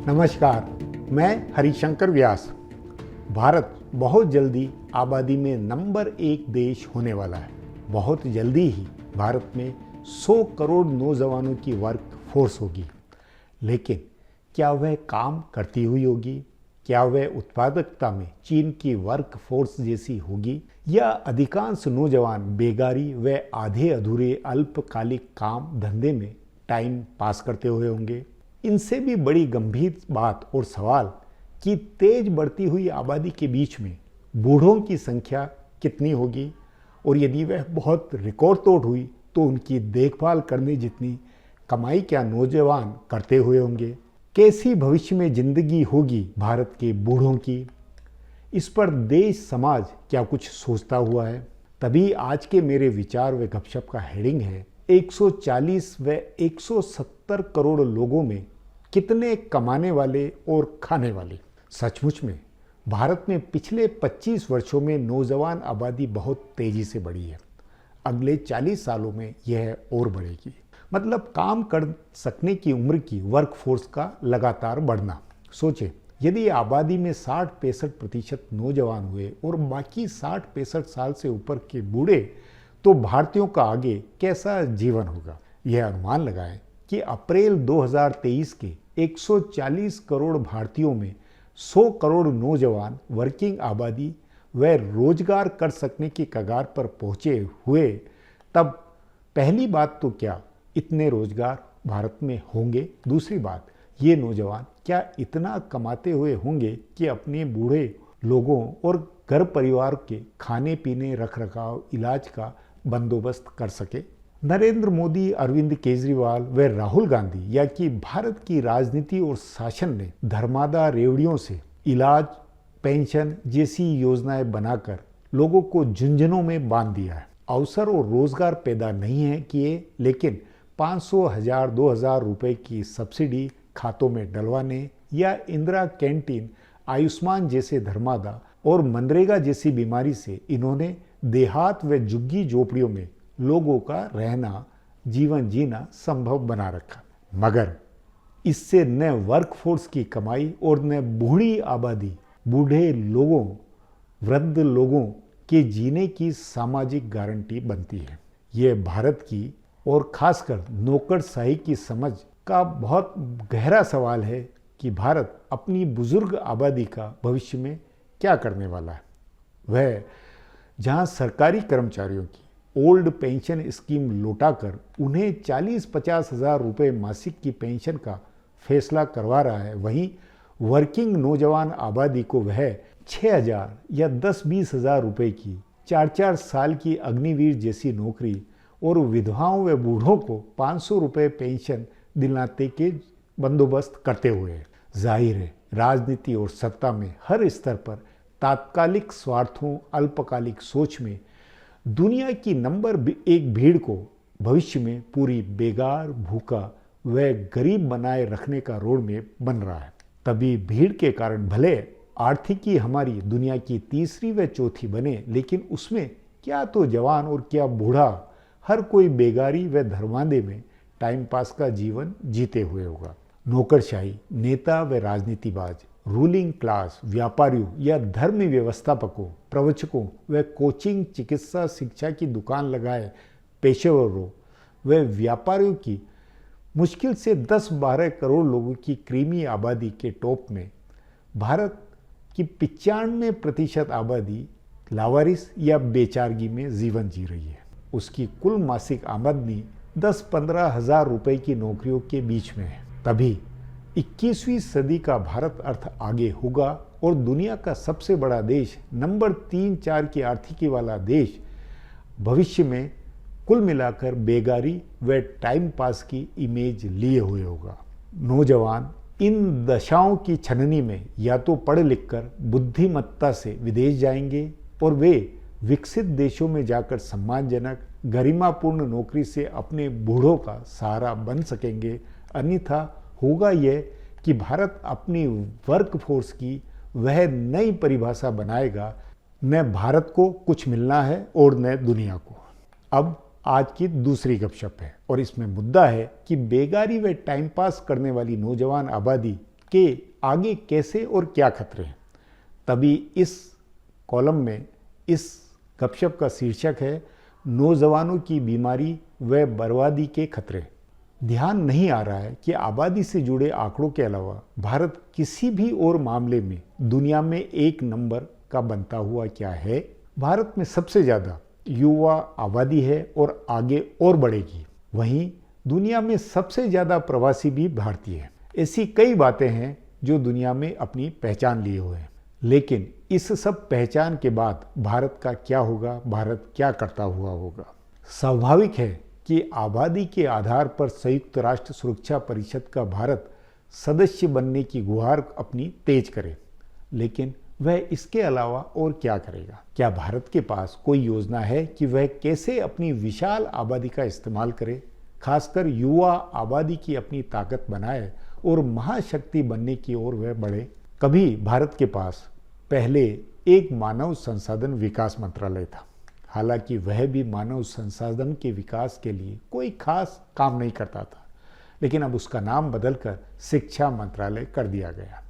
नमस्कार, मैं हरिशंकर व्यास। भारत बहुत जल्दी आबादी में नंबर 1 देश होने वाला है। बहुत जल्दी ही भारत में 100 करोड़ नौजवानों की वर्क फोर्स होगी। लेकिन क्या वह काम करती हुई होगी? क्या वह उत्पादकता में चीन की वर्क फोर्स जैसी होगी, या अधिकांश नौजवान बेगारी व आधे अधूरे अल्पकालिक काम धंधे में टाइम पास करते हुए होंगे? इनसे भी बड़ी गंभीर बात और सवाल कि तेज बढ़ती हुई आबादी के बीच में बूढ़ों की संख्या कितनी होगी, और यदि वह बहुत रिकॉर्ड तोड़ हुई तो उनकी देखभाल करने जितनी कमाई क्या नौजवान करते हुए होंगे? कैसी भविष्य में जिंदगी होगी भारत के बूढ़ों की? इस पर देश समाज क्या कुछ सोचता हुआ है? तभी आज के मेरे विचार व गपशप का हेडिंग है 140 व 170 करोड़ लोगों में कितने कमाने वाले और खाने वाले। सचमुच में भारत में पिछले 25 वर्षों में नौजवान आबादी बहुत तेजी से बढ़ी है। अगले 40 सालों में यह और बढ़ेगी। मतलब काम कर सकने की उम्र की वर्क फोर्स का लगातार बढ़ना। सोचें, यदि आबादी में 60-65% नौजवान हुए और बाकी 60-65 साल से ऊपर के बूढ़े, तो भारतीयों का आगे कैसा जीवन होगा? यह अनुमान लगाएं कि अप्रैल 2023 के 140 करोड़ भारतीयों में 100 करोड़ नौजवान वर्किंग आबादी व रोजगार कर सकने की कगार पर पहुंचे हुए, तब पहली बात तो क्या इतने रोजगार भारत में होंगे? दूसरी बात, ये नौजवान क्या इतना कमाते हुए होंगे कि अपने बूढ़े लोगों और घर परिवार के खाने पीने, रख रखाव, इलाज का बंदोबस्त कर सके? नरेंद्र मोदी, अरविंद केजरीवाल व राहुल गांधी या कि भारत की राजनीति और शासन ने धर्मादा रेवड़ियों से इलाज, पेंशन जैसी योजनाएं बनाकर लोगों को झुंझुनों में बांध दिया है। अवसर और रोजगार पैदा नहीं है किए, लेकिन 500, 1000, 2000 रुपए की सब्सिडी खातों में डलवाने या इंदिरा कैंटीन, आयुष्मान जैसे धर्मादा और मनरेगा जैसी बीमारी से इन्होंने देहात व झुग्गी झोपड़ियों में लोगों का रहना, जीवन जीना संभव बना रखा। मगर इससे न वर्क फोर्स की कमाई और न बूढ़ी आबादी, बूढ़े लोगों, वृद्ध लोगों के जीने की सामाजिक गारंटी बनती है। यह भारत की और खासकर नौकरशाही की समझ का बहुत गहरा सवाल है कि भारत अपनी बुजुर्ग आबादी का भविष्य में क्या करने वाला है। वह जहां सरकारी कर्मचारियों की ओल्ड पेंशन स्कीम लौटाकर उन्हें 40-50 हज़ार रुपये मासिक की पेंशन का फैसला करवा रहा है, वहीं वर्किंग नौजवान आबादी को वह 6,000 या 10-20 हज़ार रुपये की 4-4 साल की अग्निवीर जैसी नौकरी और विधवाओं व बूढ़ों को 500 रुपये पेंशन दिलाने के बंदोबस्त करते हुए। जाहिर है, राजनीति और सत्ता में हर स्तर पर तात्कालिक स्वार्थों, अल्पकालिक सोच में दुनिया की नंबर 1 भीड़ को भविष्य में पूरी बेगार, भूखा व गरीब बनाए रखने का रोड मैप बन रहा है। तभी भीड़ के कारण भले आर्थिकी हमारी दुनिया की तीसरी व चौथी बने, लेकिन उसमें क्या तो जवान और क्या बूढ़ा, हर कोई बेगारी व धर्मांधे में टाइम पास का जीवन जीते हुए होगा। नौकरशाही, नेता व राजनीतिबाज, रूलिंग क्लास, व्यापारियों या धर्म व्यवस्थापकों, प्रवचकों व कोचिंग, चिकित्सा, शिक्षा की दुकान लगाए पेशेवरों व व्यापारियों की मुश्किल से 10-12 करोड़ लोगों की क्रीमी आबादी के टॉप में भारत की 95% आबादी लावारिस या बेचारगी में जीवन जी रही है। उसकी कुल मासिक आमदनी 10-15 हज़ार रुपये की नौकरियों के बीच में है। तभी 21वीं सदी का भारत अर्थ आगे होगा और दुनिया का सबसे बड़ा देश, नंबर 3-4 की आर्थिकी वाला देश, भविष्य में कुल मिलाकर बेगारी व टाइम पास की इमेज लिए हुए होगा। नौजवान इन दशाओं की छननी में या तो पढ़ लिख कर बुद्धिमत्ता से विदेश जाएंगे और वे विकसित देशों में जाकर सम्मानजनक, गरिमापूर्ण नौकरी से अपने बूढ़ों का सहारा बन सकेंगे। अन्यथा होगा यह कि भारत अपनी वर्क फोर्स की वह नई परिभाषा बनाएगा, न भारत को कुछ मिलना है और न दुनिया को। अब आज की दूसरी गपशप है और इसमें मुद्दा है कि बेगारी व टाइम पास करने वाली नौजवान आबादी कि आगे कैसे और क्या खतरे हैं। तभी इस कॉलम में इस गपशप का शीर्षक है नौजवानों की बीमारी व बर्बादी के खतरे। ध्यान नहीं आ रहा है कि आबादी से जुड़े आंकड़ों के अलावा भारत किसी भी और मामले में दुनिया में एक नंबर का बनता हुआ क्या है। भारत में सबसे ज़्यादा युवा आबादी है और आगे और बढ़ेगी। वहीं दुनिया में सबसे ज़्यादा प्रवासी भी भारतीय हैं। ऐसी कई बातें हैं जो दुनिया में अपनी पहचान लिए हुए हैं। लेकिन इस सब पहचान के बाद भारत का क्या होगा, भारत क्या करता हुआ होगा। स्वाभाविक है कि आबादी के आधार पर संयुक्त राष्ट्र सुरक्षा परिषद का भारत सदस्य बनने की गुहार अपनी तेज करे, लेकिन वह इसके अलावा और क्या करेगा। क्या भारत के पास कोई योजना है कि वह कैसे अपनी विशाल आबादी का इस्तेमाल करे, खासकर युवा आबादी की अपनी ताकत बनाए और महाशक्ति बनने की ओर वह बढ़े। कभी भारत के पास पहले एक मानव संसाधन विकास मंत्रालय था, हालांकि वह भी मानव संसाधन के विकास के लिए कोई खास काम नहीं करता था, लेकिन अब उसका नाम बदलकर शिक्षा मंत्रालय कर दिया गया।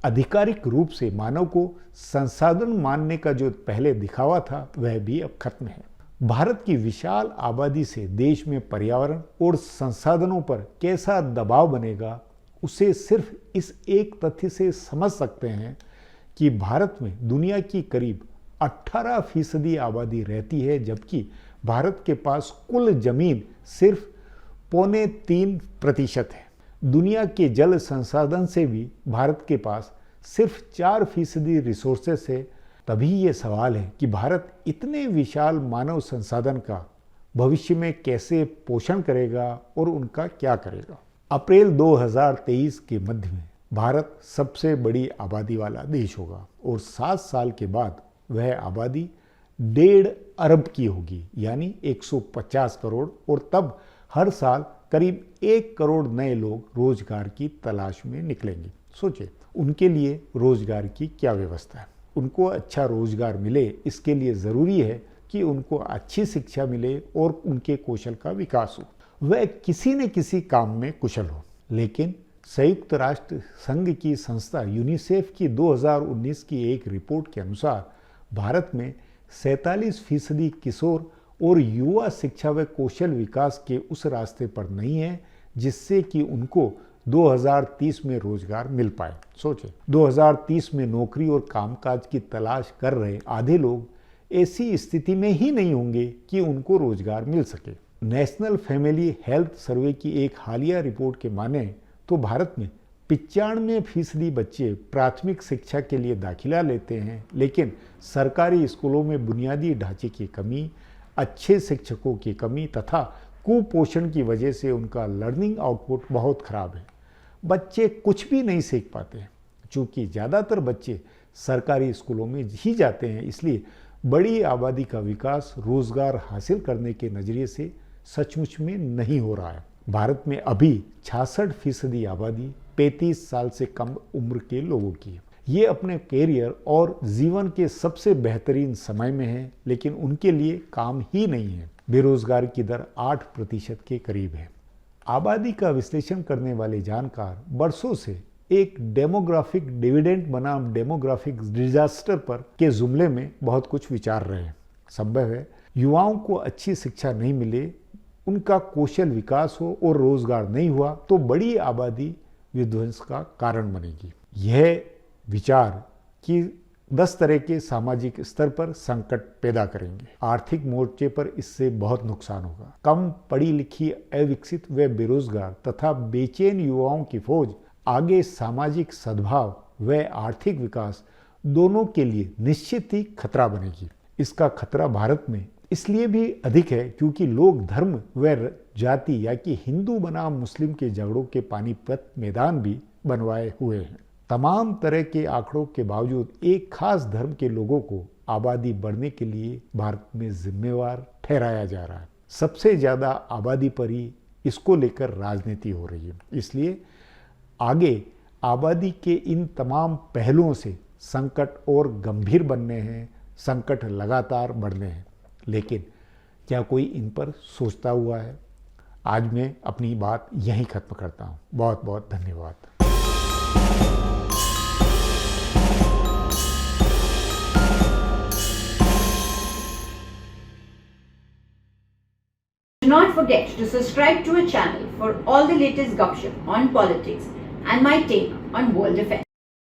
आधिकारिक रूप से मानव को संसाधन मानने का जो पहले दिखावा था वह भी अब खत्म है। भारत की विशाल आबादी से देश में पर्यावरण और संसाधनों पर कैसा दबाव बनेगा, उसे सिर्फ इस एक तथ्य से समझ सकते हैं कि भारत में दुनिया की करीब 18% आबादी रहती है, जबकि भारत के पास कुल जमीन सिर्फ 3.25% है। दुनिया के जल संसाधन से भी भारत के पास सिर्फ 4% रिसोर्सेस है। तभी ये सवाल है कि भारत इतने विशाल मानव संसाधन का भविष्य में कैसे पोषण करेगा और उनका क्या करेगा। अप्रैल 2023 के मध्य में भारत सबसे बड़ी आबादी वाला देश होगा और 7 साल के बाद वह आबादी 1.5 अरब की होगी, यानी 150 करोड़, और तब हर साल करीब 1 करोड़ नए लोग रोजगार की तलाश में निकलेंगे। सोचिए, उनके लिए रोजगार की क्या व्यवस्था है। उनको अच्छा रोजगार मिले, इसके लिए ज़रूरी है कि उनको अच्छी शिक्षा मिले और उनके कौशल का विकास हो, वह किसी न किसी काम में कुशल हो। लेकिन संयुक्त राष्ट्र संघ की संस्था यूनिसेफ की 2019 की एक रिपोर्ट के अनुसार भारत में 47% किशोर और युवा शिक्षा व कौशल विकास के उस रास्ते पर नहीं है जिससे कि उनको 2030 में रोजगार मिल पाए। सोचें, 2030 में नौकरी और कामकाज की तलाश कर रहे आधे लोग ऐसी स्थिति में ही नहीं होंगे कि उनको रोजगार मिल सके। नेशनल फैमिली हेल्थ सर्वे की एक हालिया रिपोर्ट के माने तो भारत में 95% बच्चे प्राथमिक शिक्षा के लिए दाखिला लेते हैं, लेकिन सरकारी स्कूलों में बुनियादी ढांचे की कमी, अच्छे शिक्षकों की कमी तथा कुपोषण की वजह से उनका लर्निंग आउटपुट बहुत खराब है। बच्चे कुछ भी नहीं सीख पाते हैं। चूँकि ज़्यादातर बच्चे सरकारी स्कूलों में ही जाते हैं, इसलिए बड़ी आबादी का विकास रोजगार हासिल करने के नज़रिए से सचमुच में नहीं हो रहा है। भारत में अभी 66% आबादी 35 साल से कम उम्र के लोगों की है। ये अपने कैरियर और जीवन के सबसे बेहतरीन समय में है, लेकिन उनके लिए काम ही नहीं है। बेरोजगारी की दर 8% के करीब है। आबादी का विश्लेषण करने वाले जानकार वर्षों से एक डेमोग्राफिक डिविडेंड बनाम डेमोग्राफिक डिजास्टर पर के जुमले में बहुत कुछ विचार रहे हैं। संभव है युवाओं को अच्छी शिक्षा नहीं मिले, उनका कौशल विकास हो और रोजगार नहीं हुआ तो बड़ी आबादी विध्वंस का कारण बनेगी। यह विचार कि 10 तरह के सामाजिक स्तर पर संकट पैदा करेंगे। आर्थिक मोर्चे पर इससे बहुत नुकसान होगा। कम पढ़ी लिखी, अविकसित व बेरोजगार तथा बेचैन युवाओं की फौज आगे सामाजिक सद्भाव व आर्थिक विकास दोनों के लिए निश्चित ही खतरा बनेगी। इसका खतरा भारत में इसलिए भी अधिक है क्योंकि लोग धर्म व जाति या कि हिंदू बनाम मुस्लिम के झगड़ों के पानीपत मैदान भी बनवाए हुए हैं। तमाम तरह के आंकड़ों के बावजूद एक खास धर्म के लोगों को आबादी बढ़ने के लिए भारत में जिम्मेवार ठहराया जा रहा है। सबसे ज़्यादा आबादी पर ही इसको लेकर राजनीति हो रही है। इसलिए आगे आबादी के इन तमाम पहलुओं से संकट और गंभीर बनने हैं, संकट लगातार बढ़ने हैं। लेकिन क्या कोई इन पर सोचता हुआ है? आज मैं अपनी बात यहीं खत्म करता हूँ। बहुत बहुत धन्यवाद। Do not forget to subscribe to our channel for all the latest gossip on politics and my take on world affairs.